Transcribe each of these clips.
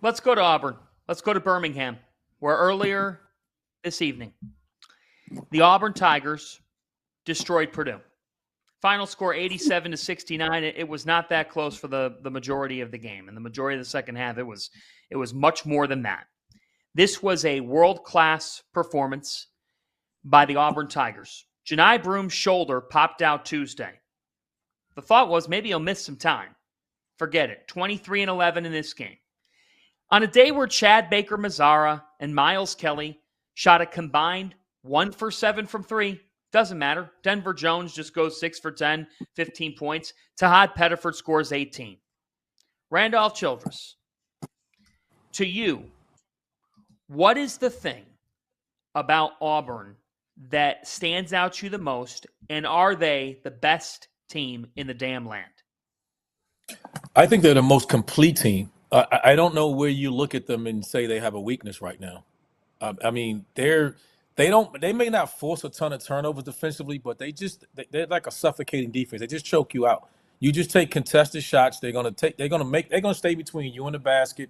Let's go to Auburn. Let's go to Birmingham, where earlier this evening, the Auburn Tigers destroyed Purdue. Final score 87-69. It was not that close for the majority of the game. In the majority of the second half, it was much more than that. This was a world-class performance by the Auburn Tigers. Johni Broome's shoulder popped out Tuesday. The thought was maybe he'll miss some time. Forget it. 23-11 in this game. On a day where Chad Baker-Mazara and Miles Kelly shot a combined 1 for 7 from 3, doesn't matter. Denver Jones just goes 6 for 10, 15 points. Tahad Pettiford scores 18. Randolph Childress, to you, what is the thing about Auburn that stands out to you the most, and are they the best team in the damn land? I think they're the most complete team. I don't know where you look at them and say they have a weakness right now. I mean, they may not force a ton of turnovers defensively, but they're like a suffocating defense. They just choke you out. You just take contested shots. They're gonna stay between you and the basket.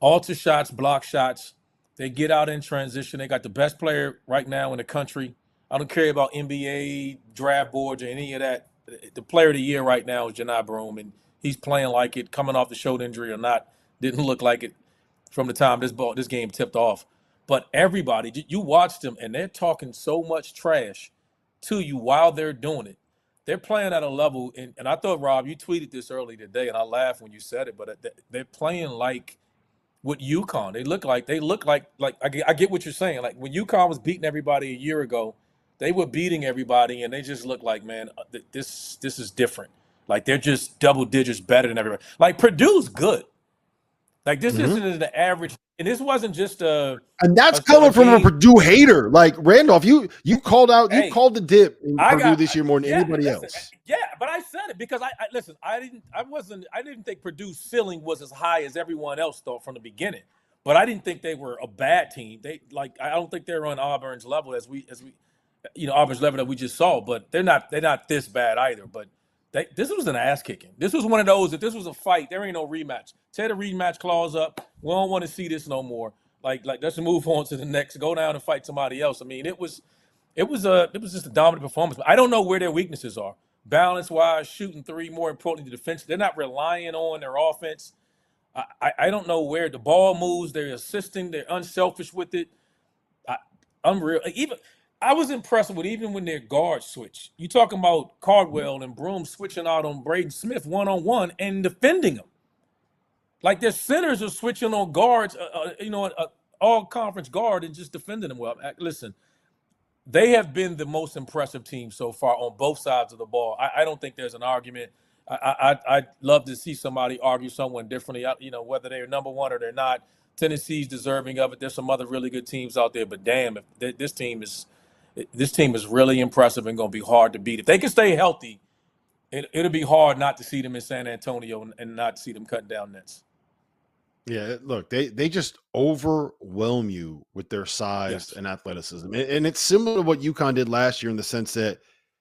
Alter shots, block shots. They get out in transition. They got the best player right now in the country. I don't care about NBA draft boards or any of that. The player of the year right now is Johni Broome, and he's playing like it, coming off the shoulder injury or not. Didn't look like it from the time this game tipped off. But everybody, you watch them, and they're talking so much trash to you while they're doing it. They're playing at a level, and I thought, Rob, you tweeted this early today, and I laughed when you said it, but they're playing like with UConn. They look like I get what you're saying. Like when UConn was beating everybody a year ago, they were beating everybody, and they just look like, man, this is different. Like they're just double digits better than everybody. Like Purdue's good. Like this isn't the average, and this wasn't just and that's coming from a Purdue hater. Like Randolph, you called the dip in Purdue this year more than anybody else. Yeah, but I said it because I didn't think Purdue's ceiling was as high as everyone else thought from the beginning. But I didn't think they were a bad team. I don't think they're on Auburn's level as we Auburn's level that we just saw. But they're not this bad either. But this was an ass kicking. This was one of those. If this was a fight, there ain't no rematch. Tear the rematch clause up. We don't want to see this no more. Like let's move on to the next. Go down and fight somebody else. I mean, it was just a dominant performance. But I don't know where their weaknesses are. Balance wise, shooting three. More importantly, the defense. They're not relying on their offense. I don't know where the ball moves. They're assisting. They're unselfish with it. Unreal. I was impressed with even when their guards switch. You talking about Cardwell and Broome switching out on Braden Smith one-on-one and defending them. Like their centers are switching on guards, all-conference guard and just defending them well. Listen, they have been the most impressive team so far on both sides of the ball. I don't think there's an argument. I'd love to see somebody argue someone differently, whether they're number one or they're not. Tennessee's deserving of it. There's some other really good teams out there, but damn, if this team is really impressive and going to be hard to beat. If they can stay healthy, it'll be hard not to see them in San Antonio and not see them cutting down nets. Yeah, look, they just overwhelm you with their size and athleticism. And it's similar to what UConn did last year in the sense that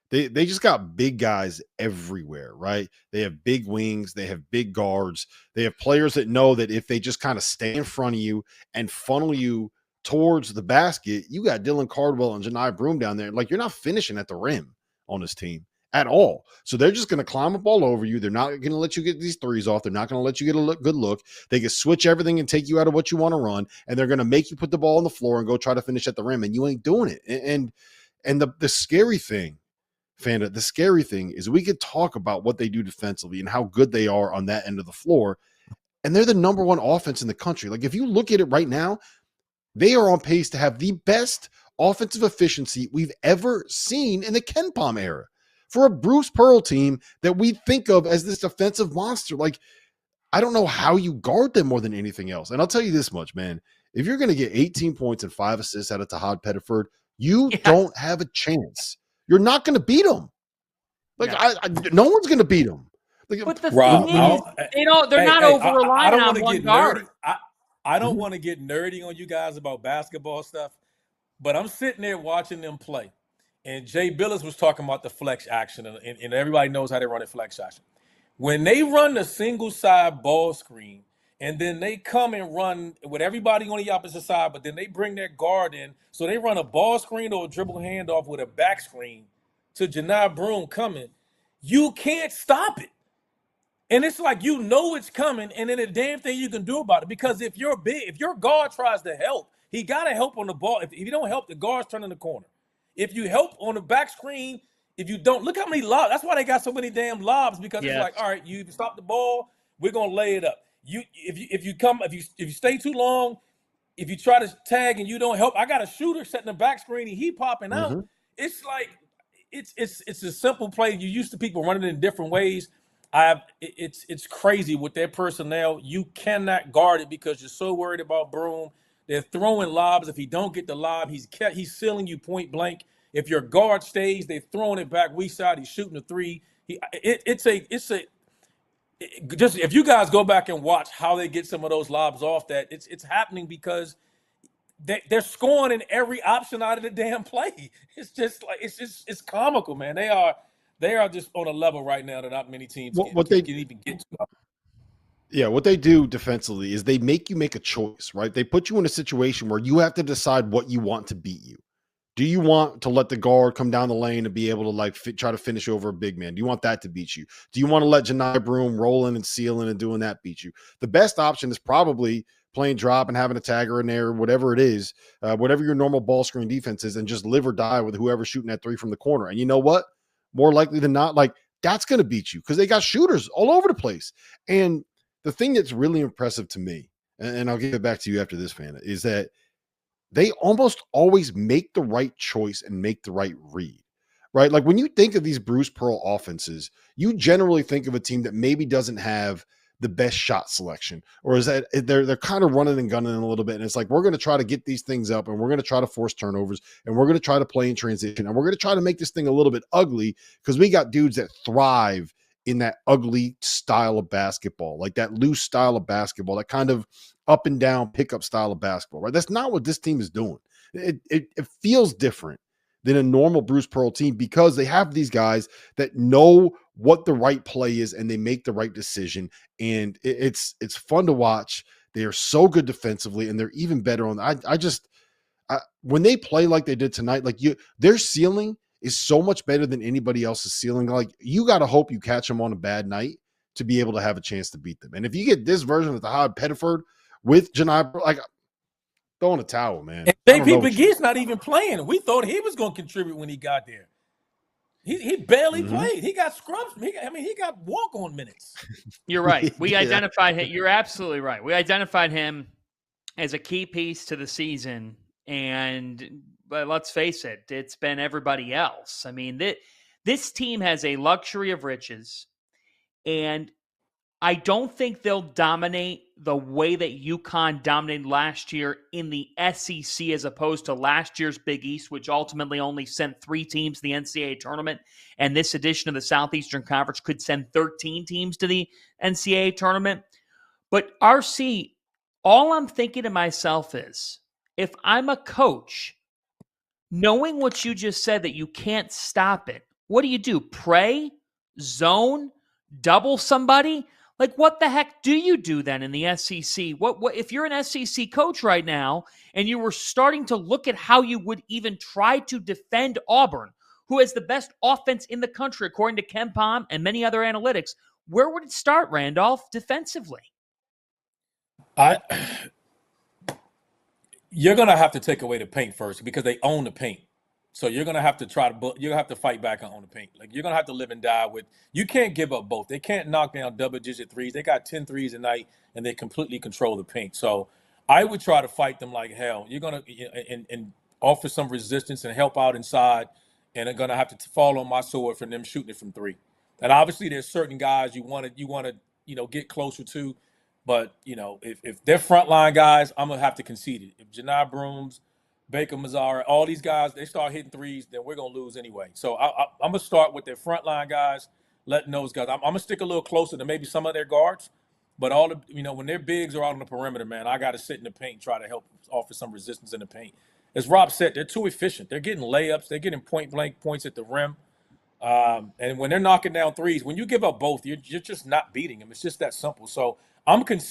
they just got big guys everywhere, right? They have big wings. They have big guards. They have players that know that if they just kind of stay in front of you and funnel you towards the basket, you got Dylan Cardwell and Johni Broome down there. Like, you're not finishing at the rim on this team at all. So they're just going to climb up all over you. They're not going to let you get these threes off. They're not going to let you get a good look. They can switch everything and take you out of what you want to run, and they're going to make you put the ball on the floor and go try to finish at the rim, and you ain't doing it. And the scary thing, Fanda, the scary thing is we could talk about what they do defensively and how good they are on that end of the floor, and they're the number one offense in the country. Like, if you look at it right now, they are on pace to have the best offensive efficiency we've ever seen in the Ken Pom era for a Bruce Pearl team that we think of as this defensive monster. Like, I don't know how you guard them more than anything else. And I'll tell you this much, man. If you're going to get 18 points and 5 assists out of Tahad Pettiford, you don't have a chance. You're not going to beat them. Like, no one's going to beat them. Like, but the thing is, they're not over-relying on one guard. I don't want to get nerdy on you guys about basketball stuff, but I'm sitting there watching them play. And Jay Billis was talking about the flex action, and everybody knows how they run a flex action. When they run the single side ball screen and then they come and run with everybody on the opposite side, but then they bring their guard in. So they run a ball screen or a dribble handoff with a back screen to Janai Broome coming. You can't stop it. And it's like it's coming, and then the damn thing you can do about it. Because if your guard tries to help, he got to help on the ball. If you don't help, the guard's turning the corner. If you help on the back screen, if you don't, look how many lobs. That's why they got so many damn lobs, because it's like, all right, you stop the ball, we're gonna lay it up. If you stay too long, if you try to tag and you don't help, I got a shooter setting the back screen and he popping out. It's like it's a simple play. You used to people running in different ways. It's crazy with their personnel. You cannot guard it because you're so worried about Broome. They're throwing lobs. If he don't get the lob, he's sealing you point blank. If your guard stays, they're throwing it back weak side. He's shooting a three. Just if you guys go back and watch how they get some of those lobs off, that it's happening because they're scoring in every option out of the damn play. It's just like it's comical, man. They are just on a level right now that not many teams can even get to. Yeah, what they do defensively is they make you make a choice, right? They put you in a situation where you have to decide what you want to beat you. Do you want to let the guard come down the lane and be able to try to finish over a big man? Do you want that to beat you? Do you want to let Janai Broome roll in and seal in and doing that beat you? The best option is probably playing drop and having a tagger in there, whatever it is, whatever your normal ball screen defense is, and just live or die with whoever's shooting that three from the corner. And you know what? More likely than not, that's going to beat you because they got shooters all over the place. And the thing that's really impressive to me, and I'll give it back to you after this, Fana, is that they almost always make the right choice and make the right read, right? Like when you think of these Bruce Pearl offenses, you generally think of a team that maybe doesn't have the best shot selection, or is that they're kind of running and gunning a little bit. And it's like, we're going to try to get these things up and we're going to try to force turnovers and we're going to try to play in transition and we're going to try to make this thing a little bit ugly because we got dudes that thrive in that ugly style of basketball, like that loose style of basketball, that kind of up and down pickup style of basketball, right? That's not what this team is doing. It feels different than a normal Bruce Pearl team because they have these guys that know what the right play is and they make the right decision. And it's fun to watch. They are so good defensively and they're even better on. When they play like they did tonight, their ceiling is so much better than anybody else's ceiling. Like, you got to hope you catch them on a bad night to be able to have a chance to beat them. And if you get this version of the Howard Pettiford with Janai, throwing a towel, man. And JP McGee's not even playing. We thought he was going to contribute when he got there. He barely played. He got scrubs. He got walk-on minutes. You're right. We identified him. You're absolutely right. We identified him as a key piece to the season. But let's face it, it's been everybody else. I mean, this team has a luxury of riches, and I don't think they'll dominate the way that UConn dominated last year in the SEC as opposed to last year's Big East, which ultimately only sent 3 teams to the NCAA tournament. And this edition of the Southeastern Conference could send 13 teams to the NCAA tournament. But RC, all I'm thinking to myself is, if I'm a coach, knowing what you just said, that you can't stop it, what do? Pray? Zone? Double somebody? Like, what the heck do you do then in the SEC? What if you're an SEC coach right now and you were starting to look at how you would even try to defend Auburn, who has the best offense in the country, according to KenPom and many other analytics? Where would it start, Randolph, defensively? You're going to have to take away the paint first because they own the paint. So you're going to have to fight back on the paint. Like, you're going to have to live and die with – you can't give up both. They can't knock down double-digit threes. They got 10 threes a night, and they completely control the paint. So I would try to fight them like hell. You're going to and offer some resistance and help out inside, and they're going to have to fall on my sword for them shooting it from 3. And obviously there's certain guys you want to get closer to. But, if they're frontline guys, I'm going to have to concede it. If Janai Broome's, Baker Mazzara, all these guys, they start hitting threes, then we're going to lose anyway. So I'm going to start with their frontline guys, letting those guys. I'm going to stick a little closer to maybe some of their guards. But when their bigs are out on the perimeter, man, I got to sit in the paint and try to help offer some resistance in the paint. As Rob said, they're too efficient. They're getting layups. They're getting point-blank points at the rim. And when they're knocking down threes, when you give up both, you're just not beating them. It's just that simple. So I'm